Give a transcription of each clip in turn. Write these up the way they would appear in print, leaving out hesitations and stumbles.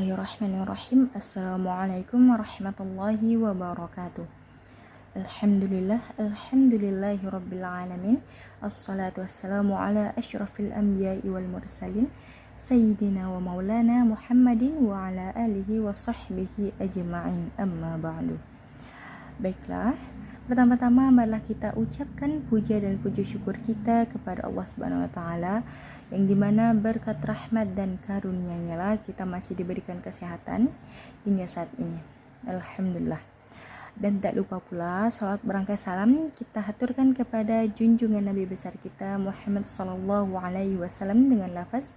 Bismillahirrahmanirrahim. Assalamualaikum warahmatullahi wabarakatuh. Alhamdulillahirabbil alamin. Assalatu wassalamu ala asyrafil anbiya'i wal mursalin sayyidina wa maulana Muhammadin wa ala alihi wa sahbihi ajma'in. Amma ba'du. Baiklah, pertama-tama marilah kita ucapkan puja dan puji syukur kita kepada Allah Subhanahu wa taala, yang dimana berkat rahmat dan karunia-Nya lah kita masih diberikan kesehatan hingga saat ini. Alhamdulillah. Dan tak lupa pula salawat berangkai salam kita haturkan kepada junjungan Nabi besar kita Muhammad sallallahu alaihi wasallam dengan lafaz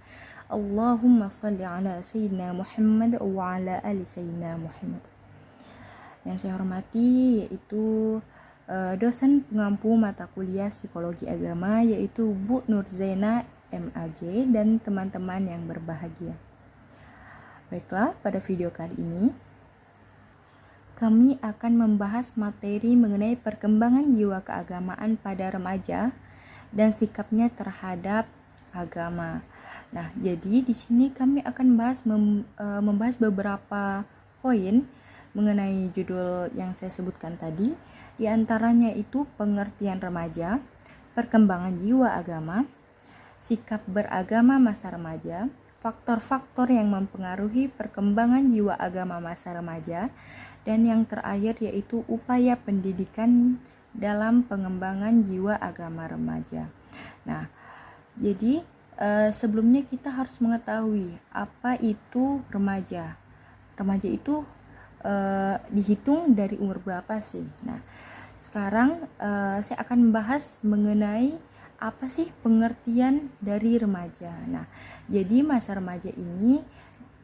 Allahumma shalli ala sayyidina Muhammad wa ala ali sayyidina Muhammad. Yang saya hormati yaitu dosen pengampu mata kuliah psikologi agama, yaitu Bu Nur Zaina MAG, dan teman-teman yang berbahagia. Baiklah, pada video kali ini kami akan membahas materi mengenai perkembangan jiwa keagamaan pada remaja dan sikapnya terhadap agama. Nah, jadi di sini kami akan membahas beberapa poin mengenai judul yang saya sebutkan tadi. Di antaranya itu pengertian remaja, perkembangan jiwa agama, sikap beragama masa remaja, faktor-faktor yang mempengaruhi perkembangan jiwa agama masa remaja, dan yang terakhir yaitu upaya pendidikan dalam pengembangan jiwa agama remaja. Nah, jadi sebelumnya kita harus mengetahui apa itu remaja. Remaja itu dihitung dari umur berapa sih? Nah, sekarang saya akan membahas mengenai apa sih pengertian dari remaja. Nah, jadi masa remaja ini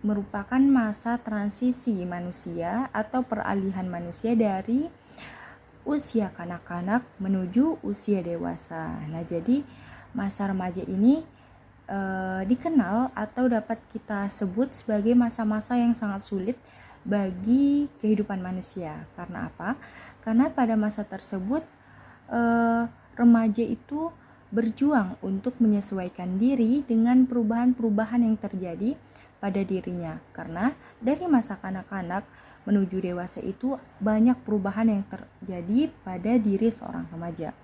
merupakan masa transisi manusia atau peralihan manusia dari usia kanak-kanak menuju usia dewasa. Nah, jadi masa remaja ini dikenal atau dapat kita sebut sebagai masa-masa yang sangat sulit bagi kehidupan manusia. Karena apa? Karena pada masa tersebut remaja itu berjuang untuk menyesuaikan diri dengan perubahan-perubahan yang terjadi pada dirinya. Karena dari masa kanak-kanak menuju dewasa itu banyak perubahan yang terjadi pada diri seorang remaja.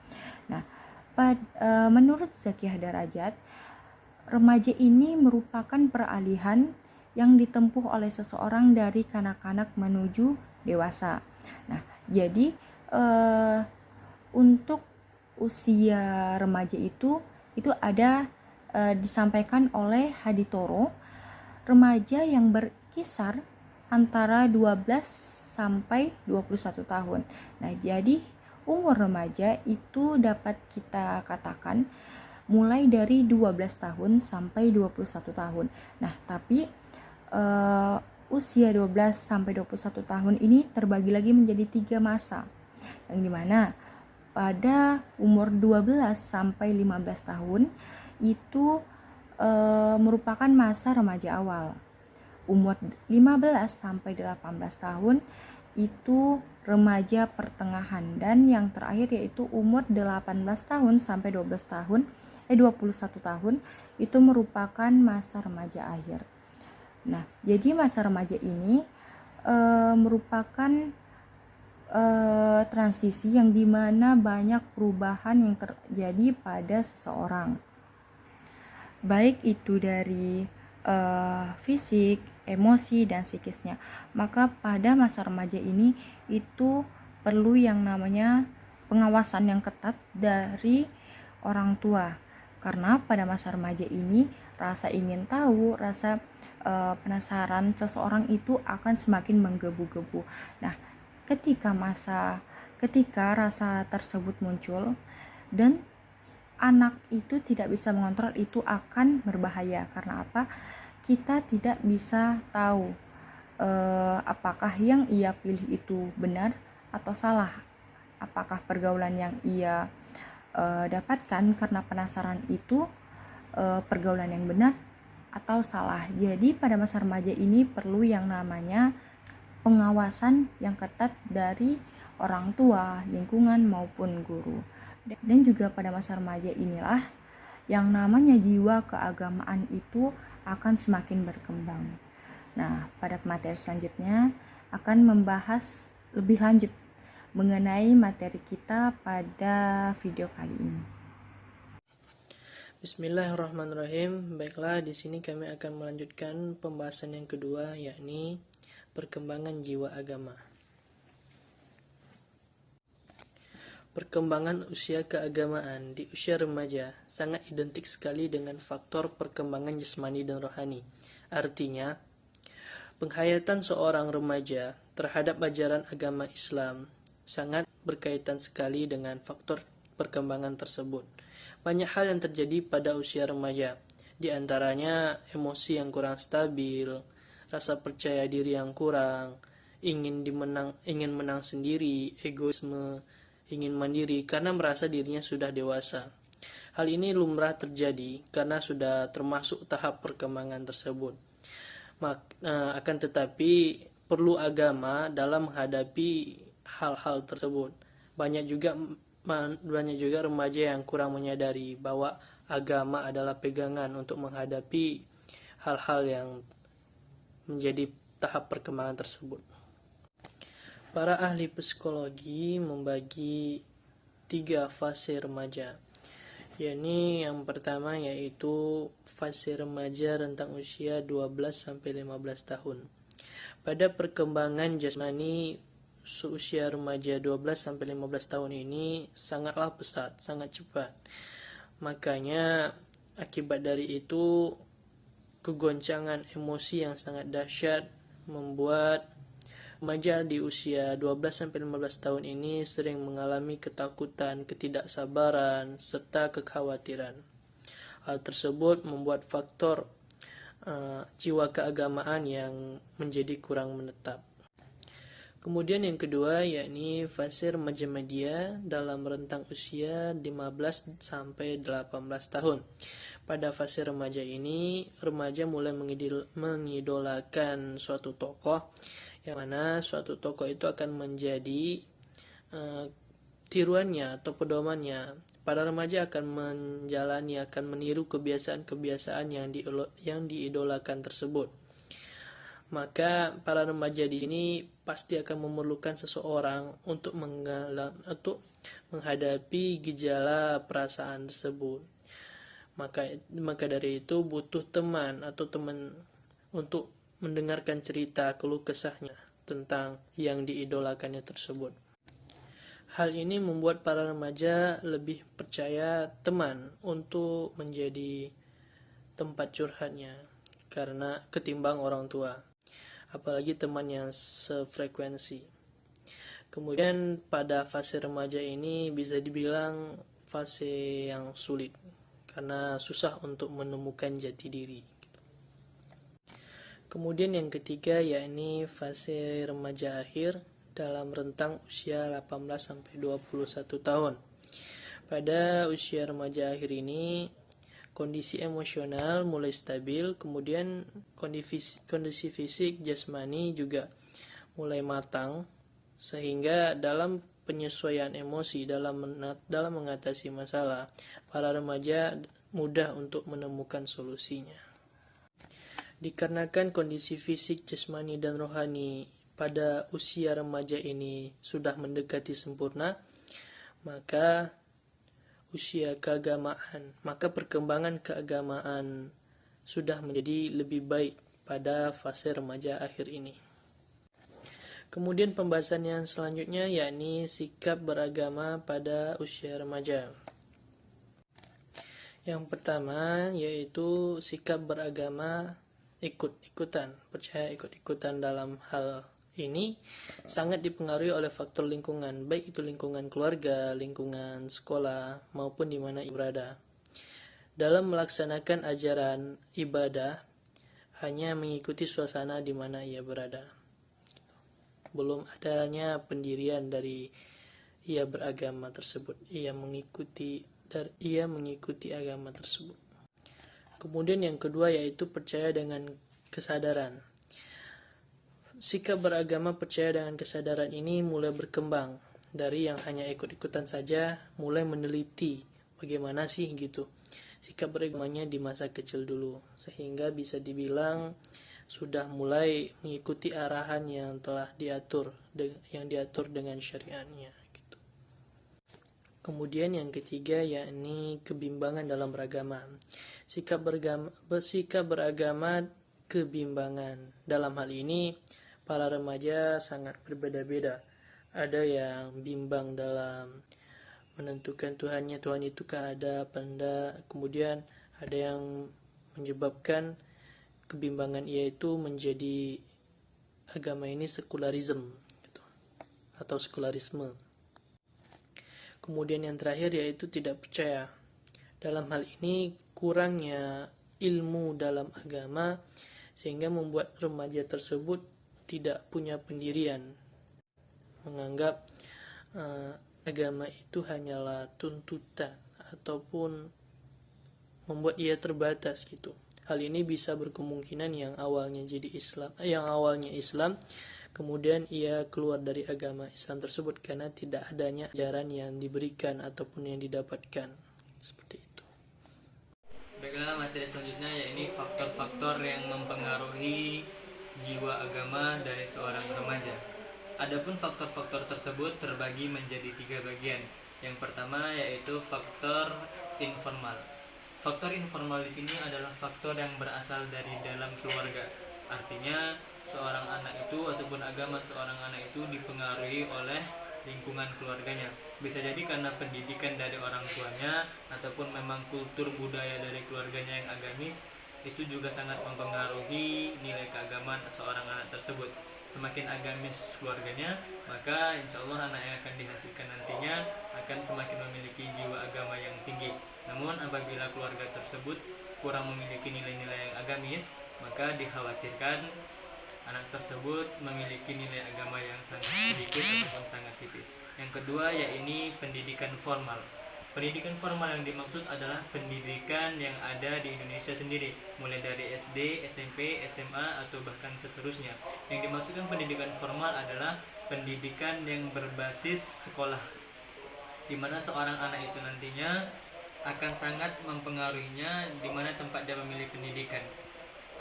Nah, menurut Zakiyah Darajat, remaja ini merupakan peralihan yang ditempuh oleh seseorang dari kanak-kanak menuju dewasa. Nah, jadi untuk usia remaja itu ada disampaikan oleh Hadi Toro, remaja yang berkisar antara 12 sampai 21 tahun. Nah, jadi umur remaja itu dapat kita katakan mulai dari 12 tahun sampai 21 tahun. Nah, tapi usia 12 sampai 21 tahun ini terbagi lagi menjadi 3 masa. Yang dimana pada umur 12 sampai 15 tahun itu merupakan masa remaja awal. Umur 15 sampai 18 tahun itu remaja pertengahan, dan yang terakhir yaitu umur 18 tahun sampai 21 tahun itu merupakan masa remaja akhir. Nah, jadi masa remaja ini merupakan transisi yang dimana banyak perubahan yang terjadi pada seseorang, baik itu dari fisik, emosi, dan psikisnya. Maka pada masa remaja ini itu perlu yang namanya pengawasan yang ketat dari orang tua, karena pada masa remaja ini rasa ingin tahu, rasa penasaran seseorang itu akan semakin menggebu-gebu. Nah, ketika rasa tersebut muncul dan anak itu tidak bisa mengontrol, itu akan berbahaya. Karena apa? Kita tidak bisa tahu apakah yang ia pilih itu benar atau salah. Apakah pergaulan yang ia dapatkan karena penasaran itu pergaulan yang benar atau salah. Jadi pada masa remaja ini perlu yang namanya pengawasan yang ketat dari orang tua, lingkungan, maupun guru. Dan juga pada masa remaja inilah yang namanya jiwa keagamaan itu akan semakin berkembang. Nah, pada materi selanjutnya akan membahas lebih lanjut mengenai materi kita pada video kali ini. Bismillahirrahmanirrahim. Baiklah, di sini kami akan melanjutkan pembahasan yang kedua, yakni perkembangan jiwa agama. Perkembangan usia keagamaan di usia remaja sangat identik sekali dengan faktor perkembangan jasmani dan rohani. Artinya, penghayatan seorang remaja terhadap ajaran agama Islam sangat berkaitan sekali dengan faktor perkembangan tersebut. Banyak hal yang terjadi pada usia remaja, di antaranya emosi yang kurang stabil, rasa percaya diri yang kurang, ingin menang sendiri, egoisme, ingin mandiri karena merasa dirinya sudah dewasa. Hal ini lumrah terjadi karena sudah termasuk tahap perkembangan tersebut. Akan tetapi perlu agama dalam menghadapi hal-hal tersebut. Banyak juga remaja yang kurang menyadari bahwa agama adalah pegangan untuk menghadapi hal-hal yang menjadi tahap perkembangan tersebut. Para ahli psikologi membagi 3 fase remaja, yakni yang pertama yaitu fase remaja rentang usia 12-15 tahun. Pada perkembangan jasmani seusia remaja 12-15 tahun ini sangatlah pesat, sangat cepat. Makanya akibat dari itu kegoncangan emosi yang sangat dahsyat membuat remaja di usia 12-15 tahun ini sering mengalami ketakutan, ketidaksabaran, serta kekhawatiran. Hal tersebut membuat faktor jiwa keagamaan yang menjadi kurang menetap. Kemudian yang kedua yakni fase remaja media dalam rentang usia 15-18 tahun. Pada fase remaja ini, remaja mulai mengidolakan suatu tokoh, yang mana suatu tokoh itu akan menjadi tiruannya atau pedomannya. Para remaja akan meniru kebiasaan-kebiasaan yang diidolakan tersebut. Maka para remaja di sini pasti akan memerlukan seseorang untuk menghadapi gejala perasaan tersebut. Maka dari itu butuh teman untuk mendengarkan cerita keluh kesahnya tentang yang diidolakannya tersebut. Hal ini membuat para remaja lebih percaya teman untuk menjadi tempat curhatnya karena ketimbang orang tua, apalagi teman yang sefrekuensi. Kemudian pada fase remaja ini bisa dibilang fase yang sulit karena susah untuk menemukan jati diri. Kemudian yang ketiga yakni fase remaja akhir dalam rentang usia 18-21 tahun. Pada usia remaja akhir ini kondisi emosional mulai stabil, kemudian kondisi fisik jasmani juga mulai matang, sehingga dalam penyesuaian emosi dalam mengatasi masalah, para remaja mudah untuk menemukan solusinya. Dikarenakan kondisi fisik, jasmani, dan rohani pada usia remaja ini sudah mendekati sempurna, maka perkembangan keagamaan sudah menjadi lebih baik pada fase remaja akhir ini. Kemudian pembahasan yang selanjutnya yakni sikap beragama pada usia remaja. Yang pertama yaitu sikap beragama percaya ikut-ikutan dalam hal ini sangat dipengaruhi oleh faktor lingkungan, baik itu lingkungan keluarga, lingkungan sekolah, maupun di mana ia berada. Dalam melaksanakan ajaran ibadah, hanya mengikuti suasana di mana ia berada. Belum adanya pendirian dari ia beragama tersebut, ia mengikuti agama tersebut. Kemudian yang kedua yaitu percaya dengan kesadaran. Sikap beragama percaya dengan kesadaran ini mulai berkembang dari yang hanya ikut-ikutan saja, mulai meneliti bagaimana sih gitu sikap beragamanya di masa kecil dulu, sehingga bisa dibilang sudah mulai mengikuti arahan yang telah diatur dengan syariatnya gitu. Kemudian yang ketiga yakni kebimbangan dalam beragama. Sikap beragama kebimbangan. Dalam hal ini para remaja sangat berbeda-beda. Ada yang bimbang dalam menentukan Tuhan itukah ada apa enggak. Kemudian ada yang menyebabkan kebimbangan yaitu menjadi agama ini sekularisme gitu, atau sekularisme. Kemudian yang terakhir yaitu tidak percaya. Dalam hal ini kurangnya ilmu dalam agama sehingga membuat remaja tersebut tidak punya pendirian, menganggap agama itu hanyalah tuntutan ataupun membuat ia terbatas gitu. Hal ini bisa berkemungkinan yang awalnya Islam, kemudian ia keluar dari agama Islam tersebut karena tidak adanya ajaran yang diberikan ataupun yang didapatkan. Seperti itu. Baiklah, materi selanjutnya yakni faktor-faktor yang mempengaruhi jiwa agama dari seorang remaja. Adapun faktor-faktor tersebut terbagi menjadi 3 bagian. Yang pertama yaitu faktor informal. Faktor informal di sini adalah faktor yang berasal dari dalam keluarga. Artinya seorang anak itu ataupun agama seorang anak itu dipengaruhi oleh lingkungan keluarganya. Bisa jadi karena pendidikan dari orang tuanya ataupun memang kultur budaya dari keluarganya yang agamis, itu juga sangat mempengaruhi nilai keagamaan seorang anak tersebut. Semakin agamis keluarganya, maka insya Allah anak yang akan dihasilkan nantinya akan semakin memiliki jiwa agama yang tinggi. Namun apabila keluarga tersebut kurang memiliki nilai-nilai yang agamis, maka dikhawatirkan anak tersebut memiliki nilai agama yang sangat sedikit ataupun sangat tipis. Yang kedua yaitu pendidikan formal. Pendidikan formal yang dimaksud adalah pendidikan yang ada di Indonesia sendiri, mulai dari SD, SMP, SMA, atau bahkan seterusnya. Yang dimaksudkan pendidikan formal adalah pendidikan yang berbasis sekolah, di mana seorang anak itu nantinya akan sangat mempengaruhinya di mana tempat dia memilih pendidikan.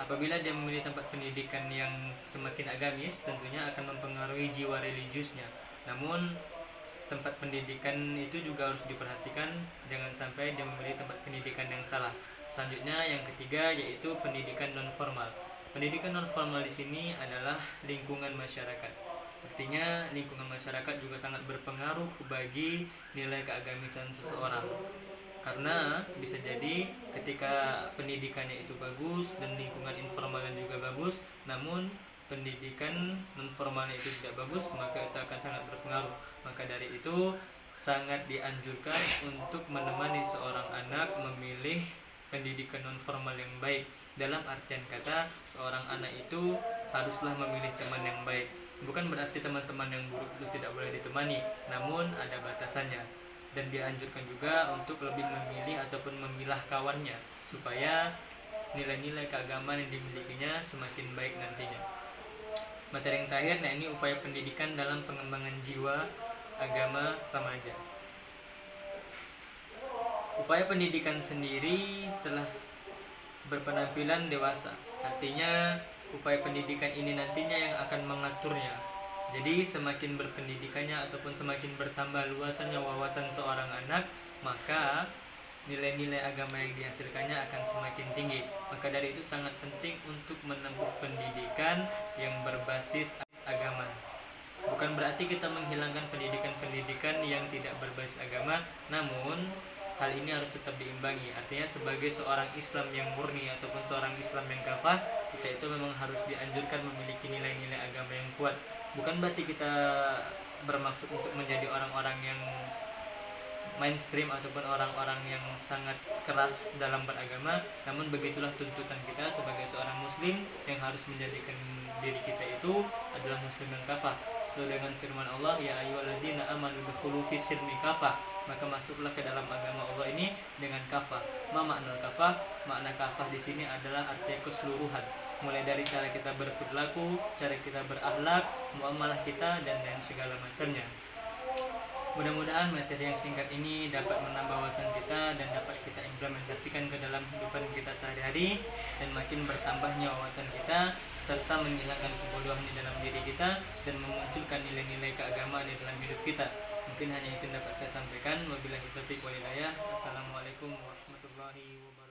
Apabila dia memilih tempat pendidikan yang semakin agamis, tentunya akan mempengaruhi jiwa religiusnya. Namun tempat pendidikan itu juga harus diperhatikan, jangan sampai dia memilih tempat pendidikan yang salah. Selanjutnya yang ketiga yaitu pendidikan non formal. Pendidikan non formal di sini adalah lingkungan masyarakat. Artinya lingkungan masyarakat juga sangat berpengaruh bagi nilai keagamisan seseorang. Karena bisa jadi ketika pendidikannya itu bagus dan lingkungan informalnya juga bagus, namun pendidikan non formalnya itu tidak bagus, maka itu akan sangat berpengaruh. Maka dari itu sangat dianjurkan untuk menemani seorang anak memilih pendidikan non formal yang baik. Dalam artian kata, seorang anak itu haruslah memilih teman yang baik. Bukan berarti teman-teman yang buruk itu tidak boleh ditemani, namun ada batasannya. Dan dianjurkan juga untuk lebih memilih ataupun memilah kawannya supaya nilai-nilai keagamaan yang dimilikinya semakin baik nantinya. Materi yang terakhir, nah ini upaya pendidikan dalam pengembangan jiwa agama remaja. Upaya pendidikan sendiri telah berpenampilan dewasa. Artinya upaya pendidikan ini nantinya yang akan mengaturnya. Jadi semakin berpendidikannya ataupun semakin bertambah luasannya wawasan seorang anak, maka nilai-nilai agama yang dihasilkannya akan semakin tinggi. Maka dari itu sangat penting untuk menempuh pendidikan yang berbasis agama. Bukan berarti kita menghilangkan pendidikan-pendidikan yang tidak berbasis agama, namun hal ini harus tetap diimbangi. Artinya sebagai seorang Islam yang murni ataupun seorang Islam yang kafah, kita itu memang harus dianjurkan memiliki nilai-nilai agama yang kuat. Bukan berarti kita bermaksud untuk menjadi orang-orang yang mainstream ataupun orang-orang yang sangat keras dalam beragama, namun begitulah tuntutan kita sebagai seorang muslim yang harus menjadikan diri kita itu adalah muslim yang kafah. Sesuai dengan firman Allah, ya ayyuhalladzina amanu dukhulu fis silmi kafah, maka masuklah ke dalam agama Allah ini dengan kafah. Ma makna kafah? Makna kafah di sini adalah artinya keseluruhan, mulai dari cara kita berperilaku, cara kita berakhlak, muamalah kita, dan lain segala macamnya. Mudah-mudahan materi yang singkat ini dapat menambah wawasan kita dan dapat kita implementasikan ke dalam kehidupan kita sehari-hari, dan makin bertambahnya wawasan kita serta menghilangkan kebodohan di dalam diri kita dan memunculkan nilai-nilai keagamaan di dalam hidup kita. Mungkin hanya itu yang dapat saya sampaikan. Wabillahi taufiq wal hidayah. Assalamualaikum warahmatullahi wabarakatuh.